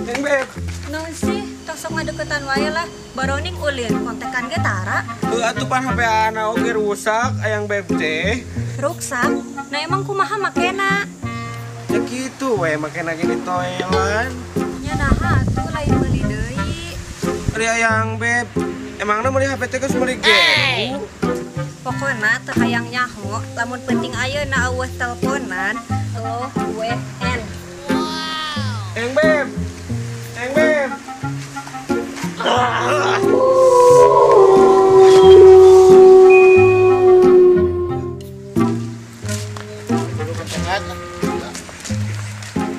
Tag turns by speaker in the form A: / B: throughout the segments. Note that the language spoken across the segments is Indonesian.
A: Yang beb.
B: Naon sih? Tosok ngadeketan wae lah. Baroning ulin kontekan ge tara.
A: Atuh pan HP ana oge rusak ayang beb teh.
B: Ruksak. Nah emang kumaha makena?
A: Ya gitu we makena ge di toilet.
B: Nya naha atuh lain meuli deui.
A: Ari ayang beb. Emangna meuli HP teh geus meuli game.
B: Pokona teu hayang nyaho, lamun penting ayeuna eueuh teleponan, WN.
A: Yang beb. Yang beb.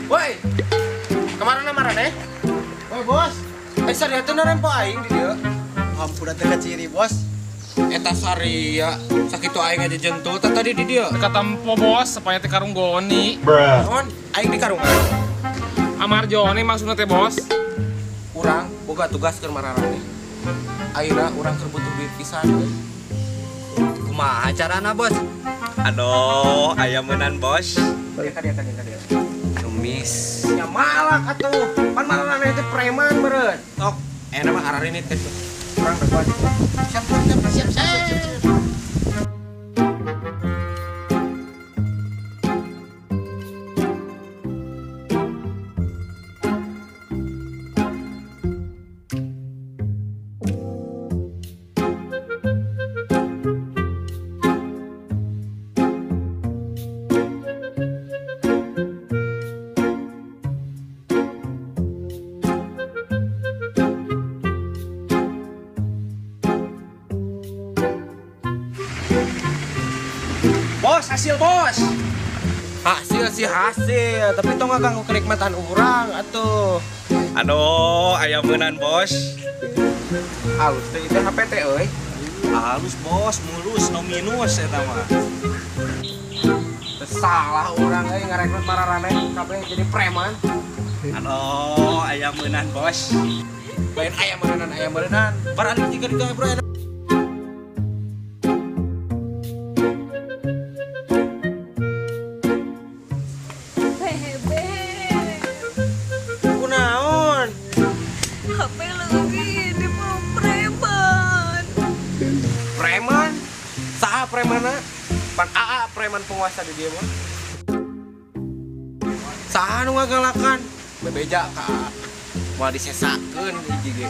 A: Woi. Kemana marane?
C: Woi bos,
A: Sariateuna rempo aing di dieu.
C: hampura teh ciri bos.
A: Eta saria sakitu aing aja jentul tadi di dieu.
D: Katampo bos supaya teh karung goni.
A: Naon? Aing di karungan.
D: Amar Joni maksudna teh bos.
A: Urang boga tugas keur mararane. Ayeuna urang keur butuh duit pisan.
E: Kumaha carana bos? Aduh, ayam menan bos.
A: Dia.
E: Numis.
A: Ya malak atuh. Pan mararane teh preman meureun. Sok, enak mah ararinit teh. Urang da kuat. Siap. Bos, hasil bos. Hasil sih hasil, tapi tong ganggu kenikmatan urang atuh.
E: Aduh, ayam menan bos.
A: Halus teh itu HP teh euy.
E: Halus bos, mulus, no minus eta mah.
A: Teu salah urang euy ngarekrut mararane kabeh jadi preman.
E: Aduh, ayam menan bos.
A: Lain ayam berenang. Barang tiga di bro.
B: Bebe.
A: Kunaon?
B: HP lagi di bawah preman.
A: Preman? Saha premana? Pan AA preman penguasa di dia mah. Saha nu ngagalakan? Bebeja ka moal disesakeun hiji ge.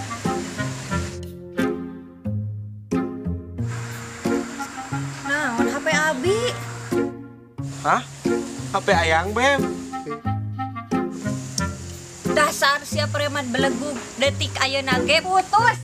B: Naon HP Abi?
A: Hah? HP ayang beb.
B: Dasar sia preman belegug detik ayeuna ge putus.